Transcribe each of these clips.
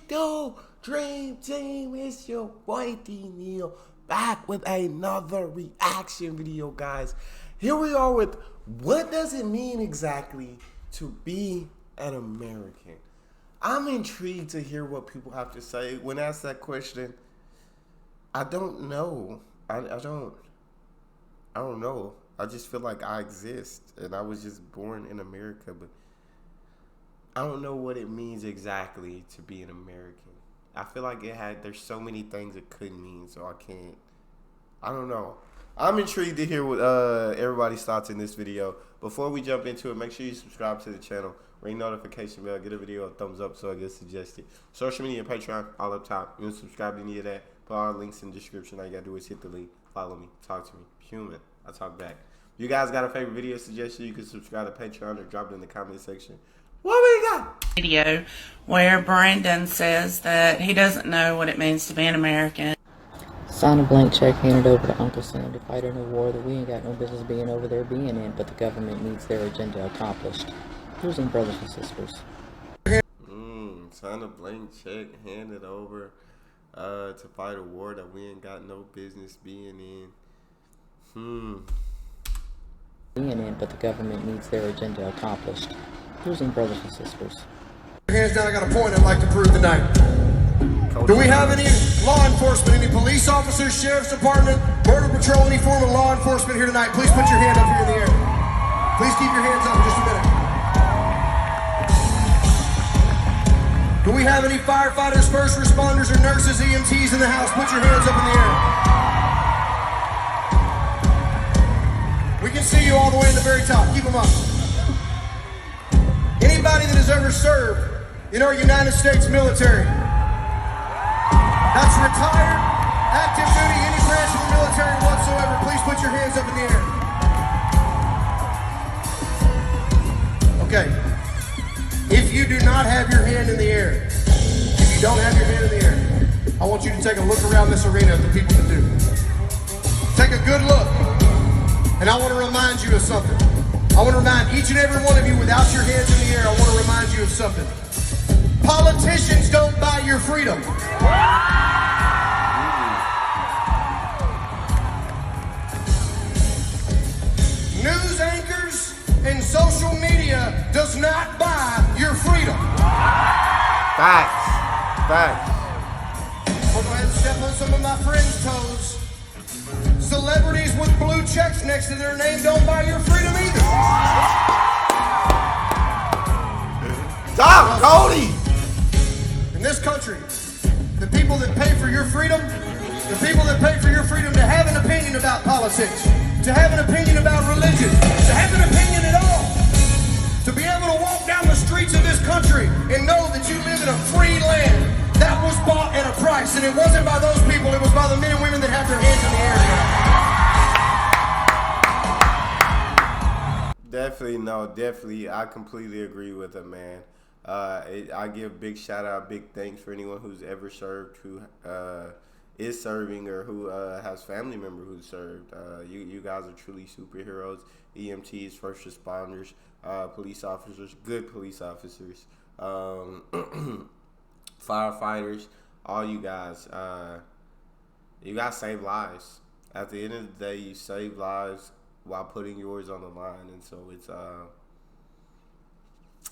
do, Dream Team? It's your boy Neal, back with another reaction video, guys. Here we are with what does it mean exactly to be an American? I'm intrigued to hear what people have to say. When asked that question, I don't know. I don't know. I just feel like I exist and I was just born in America, but I don't know what it means exactly to be an American. I feel like there's so many things it could mean, so I don't know. I'm intrigued to hear what everybody's thoughts in this video. Before we jump into it, make sure you subscribe to the channel, ring notification bell, get a video a thumbs up so I get suggested. Social media, Patreon, all up top. You can subscribe to any of that. Put all the links in the description. All you gotta do is hit the link, follow me, talk to me. Human, I talk back. If you guys got a favorite video suggestion, you can subscribe to Patreon or drop it in the comment section. What we got? Video where Brandon says that he doesn't know what it means to be an American. Sign a blank check handed over to Uncle Sam to fight in a war that we ain't got no business being over there being in, but the government needs their agenda accomplished. Losing brothers and sisters. Sign a blank check handed over to fight a war that we ain't got no business being in. Being in, but the government needs their agenda accomplished. Losing brothers and sisters. Hands down, I got a point I'd like to prove tonight. Do we have any law enforcement, any police officers, sheriff's department, border patrol, any form of law enforcement here tonight? Please put your hand up here in the air. Please keep your hands up for just a minute. Do we have any firefighters, first responders, or nurses, EMTs in the house? Put your hands up in the air. We can see you all the way in the very top. Keep them up. Anybody that has ever served in our United States military, that's retired, active duty, any branch of the military whatsoever, please put your hands up in the air. Okay. If you do not have your hand in the air, if you don't have your hand in the air, I want you to take a look around this arena at the people that do. Take a good look. And I want to remind you of something. I want to remind each and every one of you without your hands in the air, I want to remind you of something. Politicians don't buy your freedom. News anchors and social media does not buy your freedom. Facts. I'll go ahead and step on some of my friends' toes. Celebrities with blue checks next to their name don't buy your freedom either. Stop, Cody! In this country, the people that pay for your freedom, the people that pay for your freedom to have an opinion about politics, to have an opinion about religion, to have an opinion at all, to be able to walk down the streets of this country and know that you live in a free land, that was bought at a price, and it wasn't by those people, it was by the men and women that have their hands in the air. Definitely, I completely agree with it, man. I give big shout out, big thanks for anyone who's ever served, who is serving, or who has family member who served. You guys are truly superheroes. EMTs, first responders, police officers, good police officers, firefighters, all you guys save lives. At the end of the day, you save lives while putting yours on the line, and so it's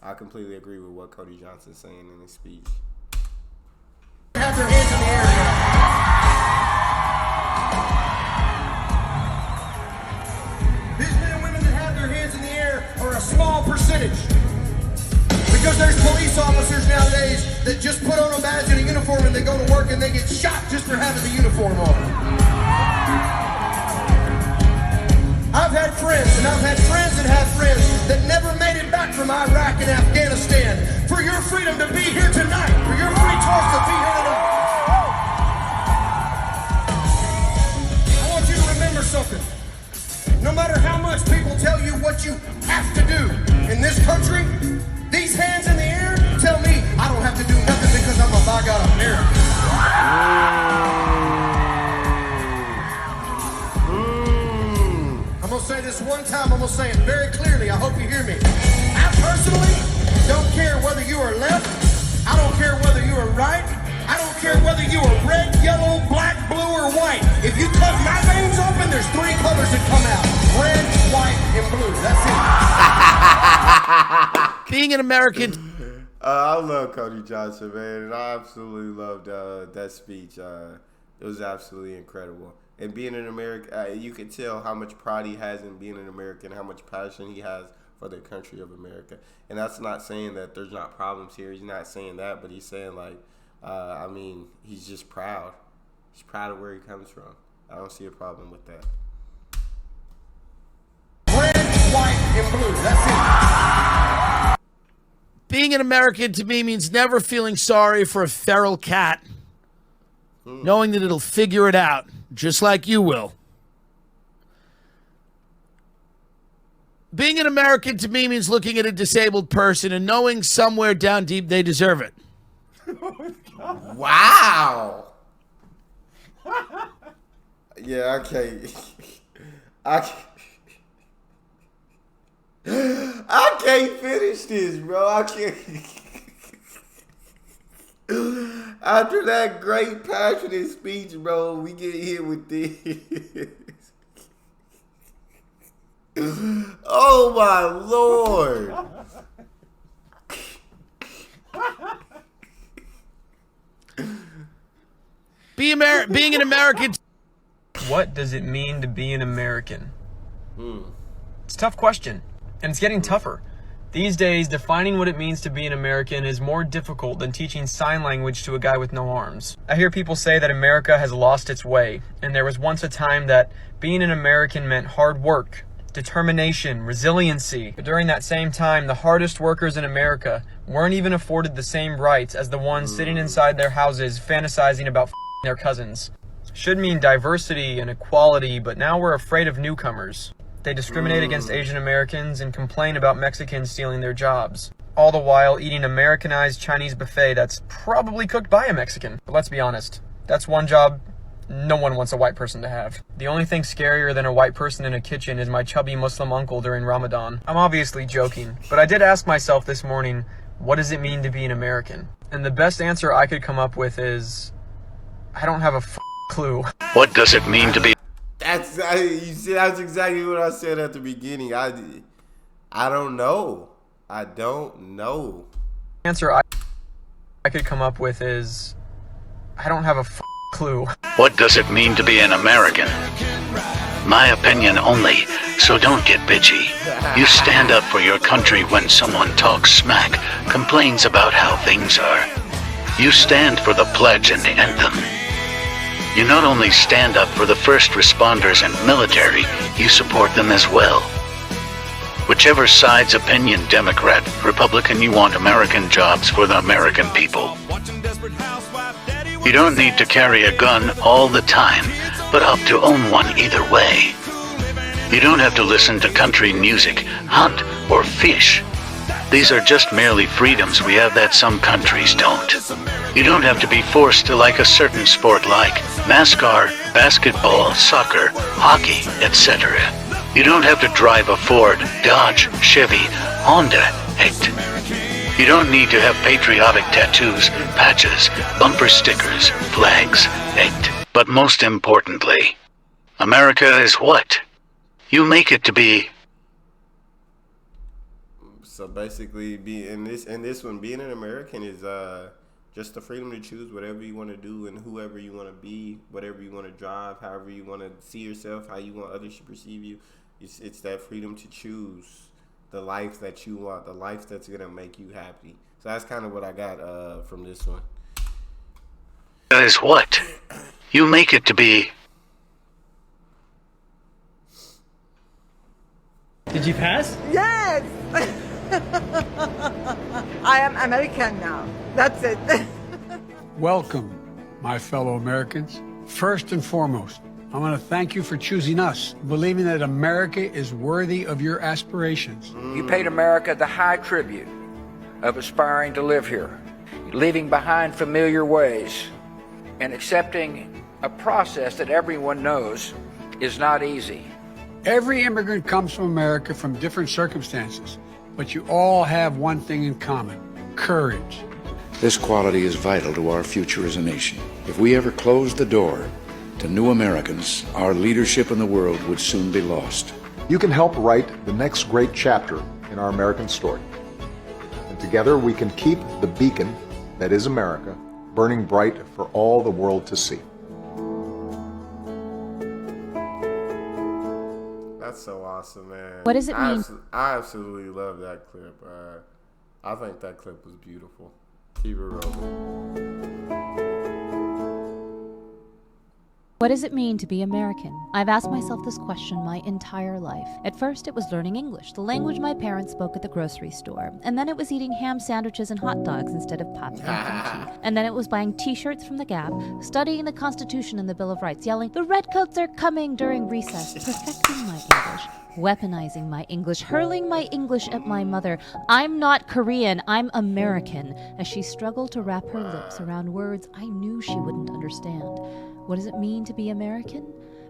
I completely agree with what Cody Johnson's saying in his speech. Have their hands in the air. These men and women that have their hands in the air are a small percentage. Because there's police officers nowadays that just put on a badge and a uniform and they go to work and they get shot just for having the uniform on. I've had friends, and I've had friends that have friends that never made it back from Iraq and Afghanistan. For your freedom to be here tonight, for your free choice to be here tonight. I want you to remember something. No matter how much people tell you what you have to do in this country, these hands in the air tell me I don't have to do nothing because I'm a by God American. I'm going to say this one time, I'm going to say it very clearly, I hope you hear me. I personally don't care whether you are left, I don't care whether you are right, blue. That's it. Being an American. I love Cody Johnson, man, and I absolutely loved that speech. It was absolutely incredible. And being an American, you can tell how much pride he has in being an American, how much passion he has for the country of America. And that's not saying that there's not problems here. He's not saying that, but he's saying, like, I mean, he's just proud. He's proud of where he comes from. I don't see a problem with that. Red, white, and blue. That's it. Being an American to me means never feeling sorry for a feral cat, knowing that it'll figure it out, just like you will. Being an American to me means looking at a disabled person and knowing somewhere down deep they deserve it. Wow. Yeah, okay. I can't finish this, bro. I can't. After that great passionate speech, bro, we get hit with this. Oh my Lord. Being an American. What does it mean to be an American? It's a tough question, and it's getting tougher. These days, defining what it means to be an American is more difficult than teaching sign language to a guy with no arms. I hear people say that America has lost its way, and there was once a time that being an American meant hard work, determination, resiliency. But during that same time, the hardest workers in America weren't even afforded the same rights as the ones sitting inside their houses fantasizing about their cousins. Should mean diversity and equality, but now we're afraid of newcomers. They discriminate against Asian Americans and complain about Mexicans stealing their jobs. All the while eating Americanized Chinese buffet that's probably cooked by a Mexican. But let's be honest, that's one job no one wants a white person to have. The only thing scarier than a white person in a kitchen is my chubby Muslim uncle during Ramadan. I'm obviously joking, but I did ask myself this morning, what does it mean to be an American? And the best answer I could come up with is, I don't have a clue. What does it mean to be? You see, that's exactly what I said at the beginning. I don't know. I don't know. Answer I could come up with is, I don't have a clue. What does it mean to be an American? My opinion only, so don't get bitchy. You stand up for your country when someone talks smack, complains about how things are. You stand for the pledge and the anthem. You not only stand up for the first responders and military, you support them as well. Whichever side's opinion, Democrat, Republican, you want American jobs for the American people. You don't need to carry a gun all the time, but opt to own one either way. You don't have to listen to country music, hunt, or fish. These are just merely freedoms we have that some countries don't. You don't have to be forced to like a certain sport like NASCAR, basketball, soccer, hockey, etc. You don't have to drive a Ford, Dodge, Chevy, Honda, etc. You don't need to have patriotic tattoos, patches, bumper stickers, flags, etc. But most importantly, America is what? You make it to be. So basically, being an American is just the freedom to choose whatever you want to do and whoever you want to be, whatever you want to drive, however you want to see yourself, how you want others to perceive you. It's that freedom to choose the life that you want, the life that's gonna make you happy. So that's kind of what I got from this one. That is what? You make it to be. Did you pass? Yes! I am American now. That's it. Welcome, my fellow Americans. First and foremost, I want to thank you for choosing us, believing that America is worthy of your aspirations. You paid America the high tribute of aspiring to live here, leaving behind familiar ways, and accepting a process that everyone knows is not easy. Every immigrant comes from America from different circumstances, but you all have one thing in common: courage. This quality is vital to our future as a nation. If we ever closed the door to new Americans, our leadership in the world would soon be lost. You can help write the next great chapter in our American story. And together we can keep the beacon that is America burning bright for all the world to see. That's so awesome, man. What does it mean? I absolutely love that clip. I think that clip was beautiful. Keep it rolling. What does it mean to be American? I've asked myself this question my entire life. At first, it was learning English, the language my parents spoke at the grocery store. And then it was eating ham sandwiches and hot dogs instead of popcorn and kimchi. And then it was buying t-shirts from the Gap, studying the Constitution and the Bill of Rights, yelling, "The Redcoats are coming!" during recess, perfecting my English, weaponizing my English, hurling my English at my mother. "I'm not Korean, I'm American," as she struggled to wrap her lips around words I knew she wouldn't understand. What does it mean to be American?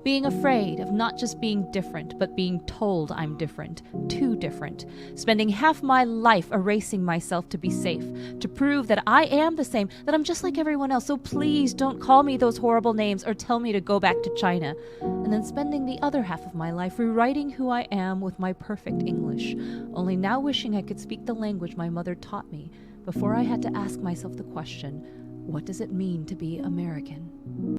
Being afraid of not just being different, but being told I'm different, too different. Spending half my life erasing myself to be safe, to prove that I am the same, that I'm just like everyone else, so please don't call me those horrible names or tell me to go back to China. And then spending the other half of my life rewriting who I am with my perfect English, only now wishing I could speak the language my mother taught me before I had to ask myself the question, what does it mean to be American?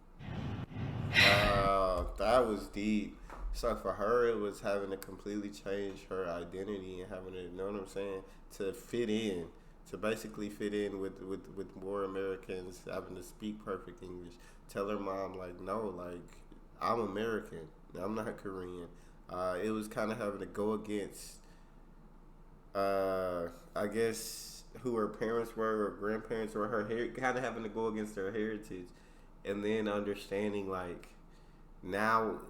That was deep. So for her, it was having to completely change her identity and having to, you know what I'm saying, to fit in, to basically fit in with more Americans, having to speak perfect English. Tell her mom, like, no, like, I'm American. I'm not Korean. It was kind of having to go against, I guess, who her parents were or grandparents or her kind of having to go against her heritage. And then understanding, like, now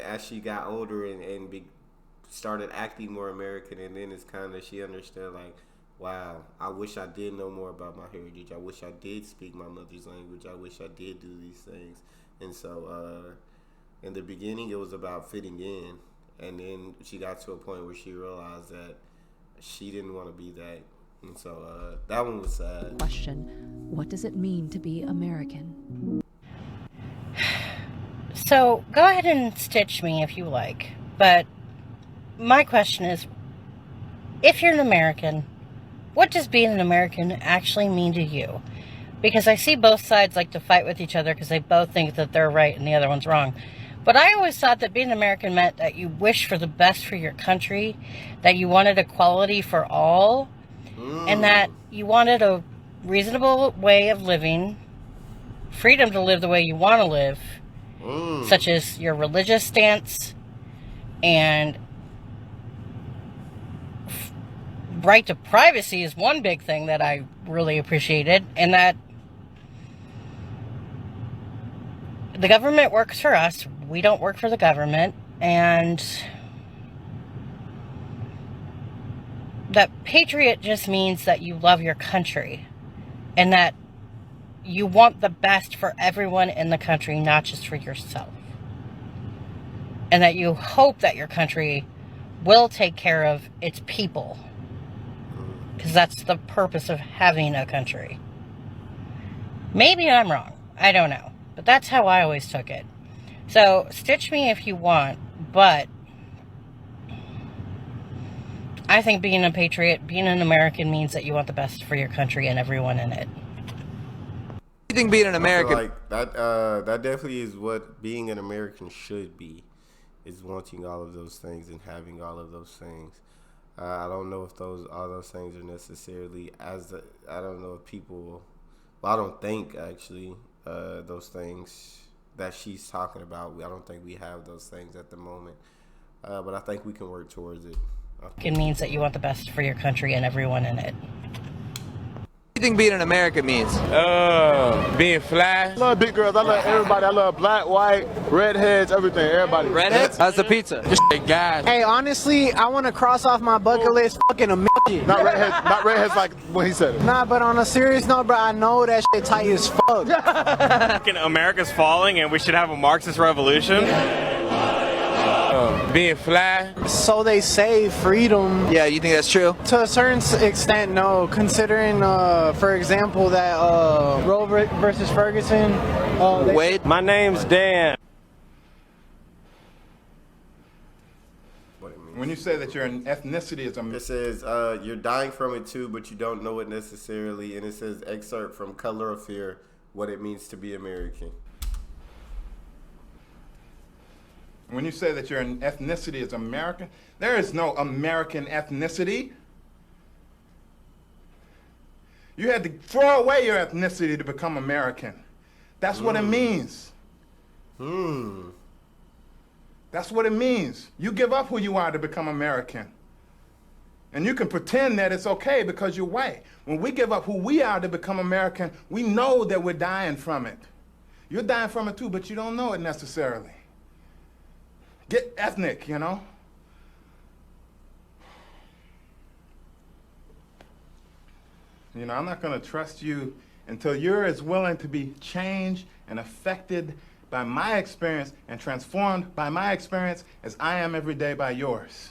as she got older and started acting more American, and then it's kind of, she understood, like, wow, I wish I did know more about my heritage. I wish I did speak my mother's language. I wish I did do these things. And so in the beginning, it was about fitting in. And then she got to a point where she realized that she didn't want to be that. And so that one was sad. Question, what does it mean to be American? So, go ahead and stitch me if you like, but my question is, if you're an American, what does being an American actually mean to you? Because I see both sides like to fight with each other because they both think that they're right and the other one's wrong. But I always thought that being an American meant that you wish for the best for your country, that you wanted equality for all, and that you wanted a reasonable way of living, freedom to live the way you want to live, such as your religious stance and right to privacy is one big thing that I really appreciated, and that the government works for us, we don't work for the government, and that patriot just means that you love your country and that you want the best for everyone in the country, not just for yourself. And that you hope that your country will take care of its people. Because that's the purpose of having a country. Maybe I'm wrong. I don't know. But that's how I always took it. So, stitch me if you want, but I think being a patriot, being an American means that you want the best for your country and everyone in it. You think being an American, like that definitely is what being an American should be, is wanting all of those things and having all of those things. I don't know if all those things are necessarily I don't know if people, well, I don't think actually those things that she's talking about, I don't think we have those things at the moment, but I think we can work towards it. It means that you want the best for your country and everyone in it. what do you think being an American means? Being fly. I love big girls. I love everybody. I love black, white, redheads, everything. Everybody. Redheads? How's the pizza? Just guys. Hey, honestly, I want to cross off my bucket list fucking a midget. Not redheads like when he said it. Nah, but on a serious note, bro, I know that shit tight as fuck. America's falling and we should have a Marxist revolution. Being fly. So they say, freedom. Yeah, you think that's true? To a certain extent, no. Considering, for example, that Roe versus Ferguson. Wade? My name's Dan. What it When you say that your ethnicity is It says you're dying from it too, but you don't know it necessarily. And it says excerpt from Color of Fear, what it means to be American. When you say that your ethnicity is American, there is no American ethnicity. You had to throw away your ethnicity to become American. That's what it means. That's what it means. You give up who you are to become American. And you can pretend that it's okay because you're white. When we give up who we are to become American, we know that we're dying from it. You're dying from it too, but you don't know it necessarily. Get ethnic, you know? You know, I'm not going to trust you until you're as willing to be changed and affected by my experience and transformed by my experience as I am every day by yours.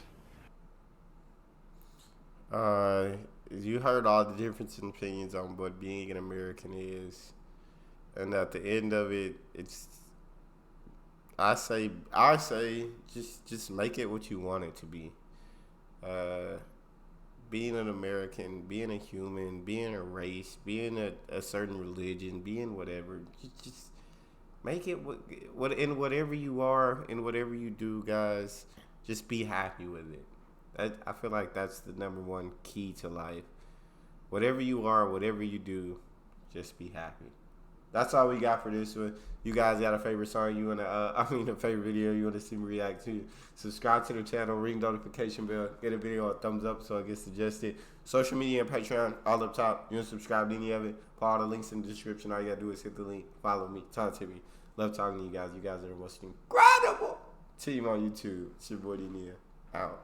You heard all the difference in opinions on what being an American is. And at the end of it, I say just make it what you want it to be. Being an American, being a human, being a race, being a certain religion, being whatever, just make it what in whatever you are, in whatever you do, guys, just be happy with it. I feel like that's the number one key to life. Whatever you are, whatever you do, just be happy. That's all we got for this one. You guys got a favorite song you want to, a favorite video you want to see me react to? Subscribe to the channel, ring notification bell, get a video a thumbs up so it gets suggested. Social media and Patreon, all up top. You want to subscribe to any of it? Follow the links in the description. All you got to do is hit the link, follow me, talk to me. Love talking to you guys. You guys are the most incredible team on YouTube. It's your boy Neal. Out.